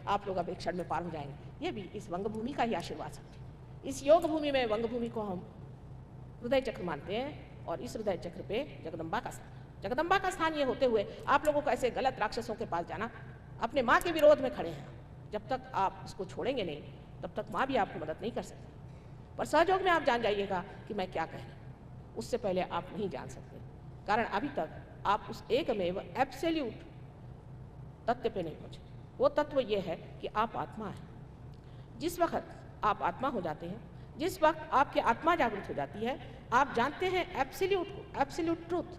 आप लोग अब एक क्षण में पार हो जाएंगे। ये भी इस वंग भूमि का ही आशीर्वाद सकते हैं। इस योग भूमि में वंग भूमि को हम हृदय चक्र मानते हैं और इस हृदय चक्र पे जगदम्बा का स्थान, जगदम्बा का स्थान ये होते हुए आप लोगों को ऐसे गलत राक्षसों के पास जाना, अपने माँ के विरोध में खड़े हैं। जब तक आप इसको छोड़ेंगे नहीं तब तक माँ भी आपको मदद नहीं कर सकती। पर सहयोग में आप जान जाइएगा कि मैं क्या कह रही हूँ, उससे पहले आप नहीं जान सकते, कारण अभी तक आप उस एकमेव एब्सोल्यूट तत्व पे नहीं पहुँचे। वो तत्व ये है कि आप आत्मा हैं। जिस वक्त आप आत्मा हो जाते हैं, जिस वक्त आपकी आत्मा जागृत हो जाती है, आप जानते हैं एब्सोल्यूट को, एब्सोल्यूट ट्रूथ,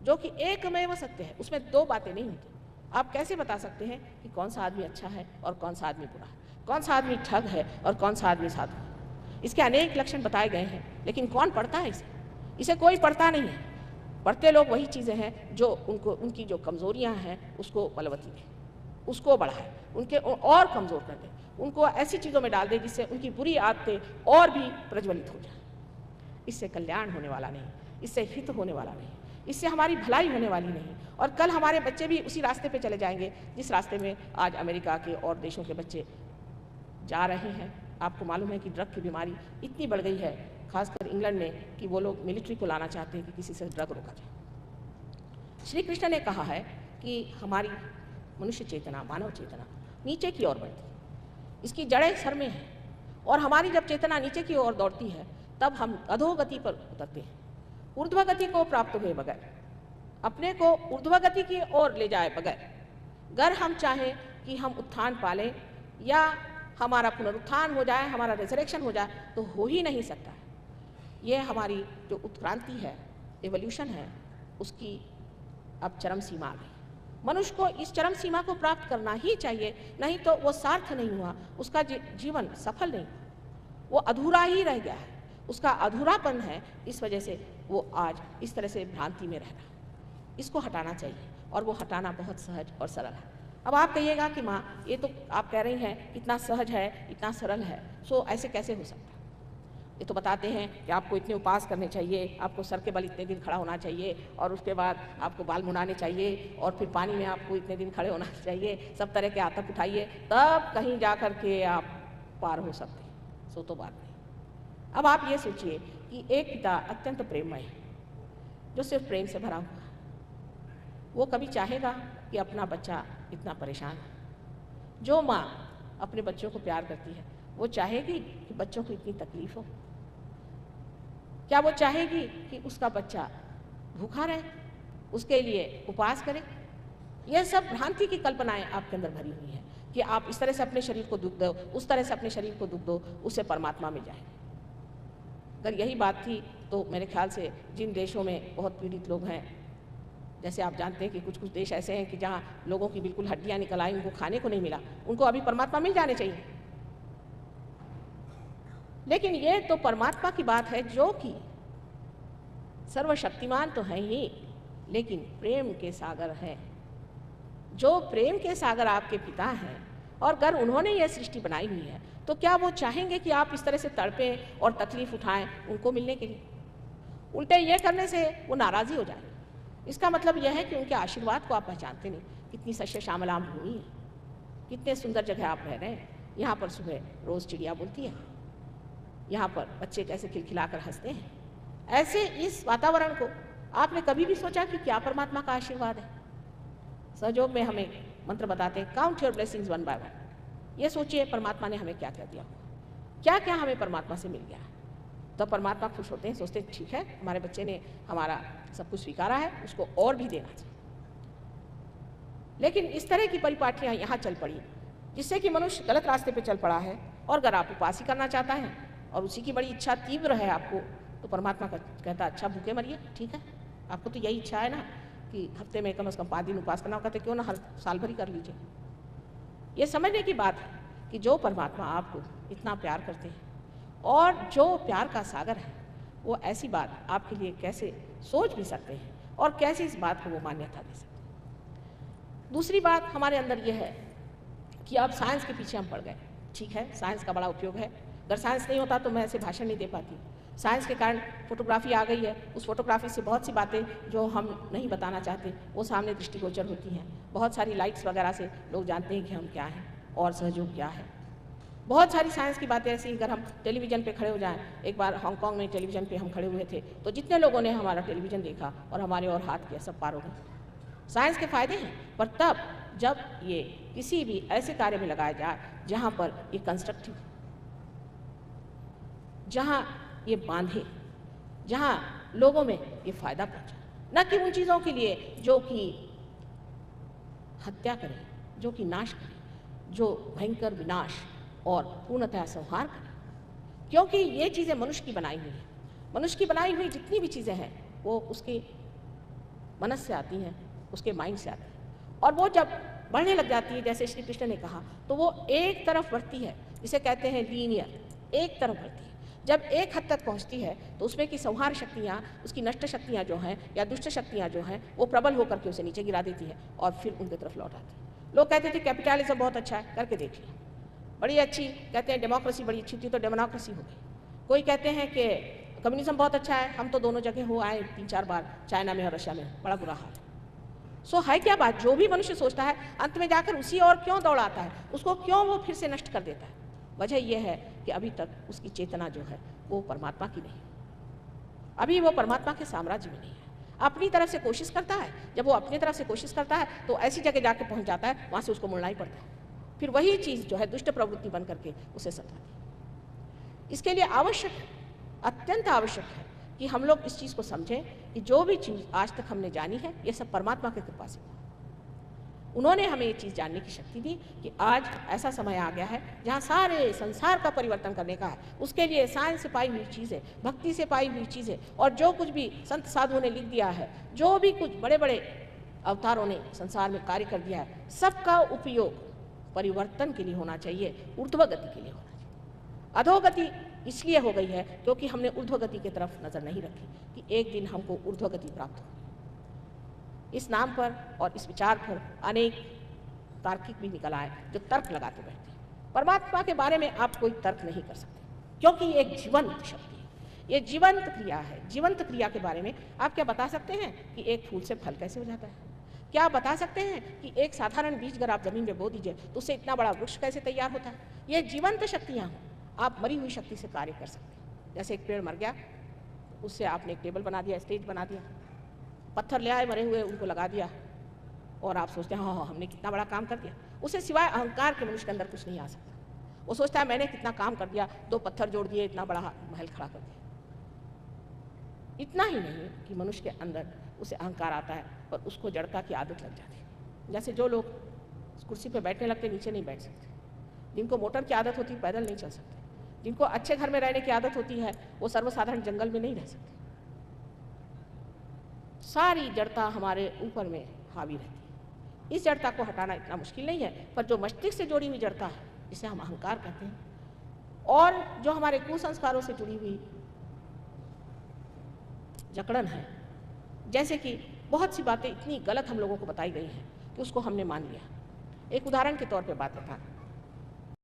जो कि एकमेव सत्य है, उसमें दो बातें नहीं होती। आप कैसे बता सकते हैं कि कौन सा आदमी अच्छा है और कौन सा आदमी बुरा है, कौन सा आदमी ठग है और कौन सा आदमी साधु है? इसके अनेक लक्षण बताए गए हैं, लेकिन कौन पढ़ता है इसे कोई पढ़ता नहीं है। पढ़ते लोग वही चीज़ें हैं जो उनकी जो कमज़ोरियाँ हैं उसको बलवती दें, उसको बढ़ाए, उनके और कमज़ोर कर दे, उनको ऐसी चीज़ों में डाल दे जिससे उनकी बुरी आदतें और भी प्रज्वलित हो जाए। इससे कल्याण होने वाला नहीं, इससे हित होने वाला नहीं, इससे हमारी भलाई होने वाली नहीं। और कल हमारे बच्चे भी उसी रास्ते पे चले जाएंगे जिस रास्ते में आज अमेरिका के और देशों के बच्चे जा रहे हैं। आपको मालूम है कि ड्रग की बीमारी इतनी बढ़ गई है, खासकर इंग्लैंड में, कि वो लोग मिलिट्री को लाना चाहते हैं कि किसी से ड्रग रोका जाए। श्री कृष्ण ने कहा है कि हमारी मनुष्य चेतना, मानव चेतना नीचे की ओर बढ़ती है, इसकी जड़ें सर में हैं, और हमारी जब चेतना नीचे की ओर दौड़ती है तब हम अधोगति पर उतरते हैं। ऊर्ध्वगति को प्राप्त हुए बगैर, अपने को ऊर्ध्वगति की ओर ले जाए बगैर, अगर हम चाहें कि हम उत्थान पालें या हमारा पुनरुत्थान हो जाए, हमारा रिजरेक्शन हो जाए, तो हो ही नहीं सकता है। ये हमारी जो उत्क्रांति है, एवोल्यूशन है, उसकी अब चरम सीमा आ गई। मनुष्य को इस चरम सीमा को प्राप्त करना ही चाहिए, नहीं तो वो सार्थ नहीं हुआ, उसका जीवन सफल नहीं, वो अधूरा ही रह गया है, उसका अधूरापन है। इस वजह से वो आज इस तरह से भ्रांति में रह रहा है। इसको हटाना चाहिए, और वो हटाना बहुत सहज और सरल है। अब आप कहिएगा कि माँ, ये तो आप कह रही हैं इतना सहज है, इतना सरल है, सो ऐसे कैसे हो सकता है? ये तो बताते हैं कि आपको इतने उपास करने चाहिए, आपको सर के बल इतने दिन खड़ा होना चाहिए, और उसके बाद आपको बाल मुड़ाने चाहिए, और फिर पानी में आपको इतने दिन खड़े होना चाहिए, सब तरह के आतंक उठाइए, तब कहीं जा कर के आप पार हो सकते हैं। सो तो बात नहीं। अब आप ये सोचिए कि एक पिता अत्यंत प्रेममय है, जो सिर्फ प्रेम से भरा हुआ है, वो कभी चाहेगा कि अपना बच्चा इतना परेशान है? जो माँ अपने बच्चों को प्यार करती है वो चाहेगी कि बच्चों को इतनी तकलीफ हो? क्या वो चाहेगी कि उसका बच्चा भूखा रहे, उसके लिए उपवास करे? यह सब भ्रांति की कल्पनाएं आपके अंदर भरी हुई हैं कि आप इस तरह से अपने शरीर को दुख दो, उस तरह से अपने शरीर को दुख दो, उससे परमात्मा मिल जाए। अगर यही बात थी तो मेरे ख्याल से जिन देशों में बहुत पीड़ित लोग हैं, जैसे आप जानते हैं कि कुछ कुछ देश ऐसे हैं कि जहाँ लोगों की बिल्कुल हड्डियाँ निकल आई, उनको खाने को नहीं मिला, उनको अभी परमात्मा मिल जाने चाहिए। लेकिन ये तो परमात्मा की बात है जो कि सर्वशक्तिमान तो है ही, लेकिन प्रेम के सागर हैं। जो प्रेम के सागर आपके पिता हैं, और अगर उन्होंने ये सृष्टि बनाई हुई है, तो क्या वो चाहेंगे कि आप इस तरह से तड़पें और तकलीफ उठाएं उनको मिलने के लिए? उल्टे ये करने से वो नाराज़ी हो जाए। इसका मतलब यह है कि उनके आशीर्वाद को आप पहचानते नहीं। कितनी सस्य श्यामलाम भूमि है, कितने सुंदर जगह आप रह रहे हैं। यहाँ पर सुबह रोज़ चिड़िया बोलती है, यहाँ पर बच्चे कैसे खिलखिलाकर हंसते हैं। ऐसे इस वातावरण को आपने कभी भी सोचा कि क्या परमात्मा का आशीर्वाद है? सहयोग में हमें मंत्र बताते हैं, count your blessings one by one. ये सोचिए परमात्मा ने हमें क्या क्या दिया, क्या क्या हमें परमात्मा से मिल गया। तो परमात्मा खुश होते हैं, सोचते हैं ठीक है, हमारे बच्चे ने हमारा सब कुछ स्वीकारा है, उसको और भी देना चाहिए। लेकिन इस तरह की परिपाटियाँ यहाँ चल पड़ी जिससे कि मनुष्य गलत रास्ते पे चल पड़ा है। और अगर आप उपास ही करना चाहता है और उसी की बड़ी इच्छा तीव्र है आपको, तो परमात्मा कहता अच्छा भूखे मरिए, ठीक है, आपको तो यही इच्छा है ना कि हफ्ते में कम से कम 5 दिन उपास करना, कहते क्यों ना हर साल भर ही कर लीजिए। ये समझने की बात है कि जो परमात्मा आपको इतना प्यार करते हैं और जो प्यार का सागर है, वो ऐसी बात आपके लिए कैसे सोच भी सकते हैं और कैसे इस बात को वो मान्यता दे सकते हैं। दूसरी बात हमारे अंदर यह है कि अब साइंस के पीछे हम पड़ गए। ठीक है, साइंस का बड़ा उपयोग है, अगर साइंस नहीं होता तो मैं ऐसे भाषण नहीं दे पाती। साइंस के कारण फोटोग्राफी आ गई है, उस फोटोग्राफी से बहुत सी बातें जो हम नहीं बताना चाहते वो सामने दृष्टिगोचर होती हैं। बहुत सारी लाइट्स वगैरह से लोग जानते हैं कि हम क्या हैं। और सहयोग क्या है। बहुत सारी साइंस की बातें ऐसी, अगर हम टेलीविज़न पे खड़े हो जाएं, एक बार हांगकांग में टेलीविज़न पे हम खड़े हुए थे तो जितने लोगों ने हमारा टेलीविज़न देखा और हमारे और हाथ किया, सब पार हो गए। साइंस के फायदे हैं, पर तब जब ये किसी भी ऐसे कार्य में लगाया जाए जहाँ पर ये कंस्ट्रक्टिव, जहाँ ये बांधे, जहाँ लोगों में ये फायदा पहुँचे, न कि उन चीज़ों के लिए जो कि हत्या करे, जो कि नाश करे, जो भयंकर विनाश और पूर्णतः संहार करे। क्योंकि ये चीज़ें मनुष्य की बनाई हुई हैं। मनुष्य की बनाई हुई जितनी भी चीज़ें हैं वो उसके मनस से आती हैं, उसके माइंड से आती हैं, और वो जब बढ़ने लग जाती है, जैसे श्री कृष्ण ने कहा, तो वो एक तरफ बढ़ती है, जिसे कहते हैं लीनियर, एक तरफ बढ़ती है। जब एक हद तक पहुंचती है तो उसमें की संहार शक्तियाँ, उसकी नष्ट शक्तियाँ जो हैं या दुष्ट शक्तियाँ जो हैं वो प्रबल होकर के उसे नीचे गिरा देती है और फिर उनकी तरफ लौट आती है। लोग कहते थे कैपिटलिज्म बहुत अच्छा है, करके देख लिया, बड़ी अच्छी, कहते हैं डेमोक्रेसी बड़ी अच्छी थी तो डेमोक्रेसी हो गई। कोई कहते हैं कि कम्युनिज्म बहुत अच्छा है, हम तो दोनों जगह हो आए 3-4 बार, चाइना में और रशिया में, बड़ा बुरा हाल है। सो है क्या बात, जो भी मनुष्य सोचता है अंत में जाकर उसी और क्यों दौड़ाता है, उसको क्यों वो फिर से नष्ट कर देता है। वजह यह है कि अभी तक उसकी चेतना जो है वो परमात्मा की नहीं, अभी वो परमात्मा के साम्राज्य में नहीं है। अपनी तरफ से कोशिश करता है, जब वो अपनी तरफ से कोशिश करता है तो ऐसी जगह जाके पहुंच जाता है, वहाँ से उसको मुड़ना ही पड़ता है, फिर वही चीज़ जो है दुष्ट प्रवृत्ति बन करके उसे सताती है। इसके लिए आवश्यक है, अत्यंत आवश्यक है कि हम लोग इस चीज़ को समझें कि जो भी चीज़ आज तक हमने जानी है ये सब परमात्मा की कृपा से हुआ। उन्होंने हमें ये चीज़ जानने की शक्ति दी कि आज ऐसा समय आ गया है जहाँ सारे संसार का परिवर्तन करने का है। उसके लिए साइंस से पाई हुई चीज़ें, भक्ति से पाई हुई चीज़ें, और जो कुछ भी संत साधुओं ने लिख दिया है, जो भी कुछ बड़े बड़े अवतारों ने संसार में कार्य कर दिया है, सबका उपयोग परिवर्तन के लिए होना चाहिए, ऊर्ध्वगति के लिए होना चाहिए। अधोगति इसलिए हो गई है क्योंकि हमने ऊर्ध्वगति की तरफ नज़र नहीं रखी कि एक दिन हमको ऊर्ध्वगति प्राप्त हो। इस नाम पर और इस विचार पर अनेक तार्किक भी निकल आए जो तर्क लगाते बैठते हैं। परमात्मा के बारे में आप कोई तर्क नहीं कर सकते क्योंकि ये एक जीवंत शक्ति है, ये जीवंत क्रिया है। जीवंत क्रिया के बारे में आप क्या बता सकते हैं कि एक फूल से फल कैसे हो जाता है? क्या आप बता सकते हैं कि एक साधारण बीज अगर आप जमीन में बो दीजिए तो उससे इतना बड़ा वृक्ष कैसे तैयार होता है? ये जीवंत शक्तियाँ हैं, आप मरी हुई शक्ति से कार्य कर सकते हैं। जैसे एक पेड़ मर गया, उससे आपने एक टेबल बना दिया, स्टेज बना दिया, पत्थर ले आए मरे हुए, उनको लगा दिया, और आप सोचते हैं हाँ हमने कितना बड़ा काम कर दिया। उसे सिवाय अहंकार के मनुष्य के अंदर कुछ नहीं आ सकता। वो सोचता है मैंने कितना काम कर दिया, 2 पत्थर जोड़ दिए, इतना बड़ा महल खड़ा कर दिया। इतना ही नहीं कि मनुष्य के अंदर उसे अहंकार आता है और उसको जड़ता की आदत लग जाती है। जैसे जो लोग कुर्सी पर बैठने लगते नीचे नहीं बैठ सकते, जिनको मोटर की आदत होती है पैदल नहीं चल सकते, जिनको अच्छे घर में रहने की आदत होती है वो सर्वसाधारण जंगल में नहीं रह सकते। सारी जड़ता हमारे ऊपर में हावी रहती है। इस जड़ता को हटाना इतना मुश्किल नहीं है, पर जो मस्तिष्क से जुड़ी हुई जड़ता है जिसे हम अहंकार कहते हैं, और जो हमारे कुसंस्कारों से जुड़ी हुई जकड़न है, जैसे कि बहुत सी बातें इतनी गलत हम लोगों को बताई गई हैं कि उसको हमने मान लिया। एक उदाहरण के तौर पे बात बता,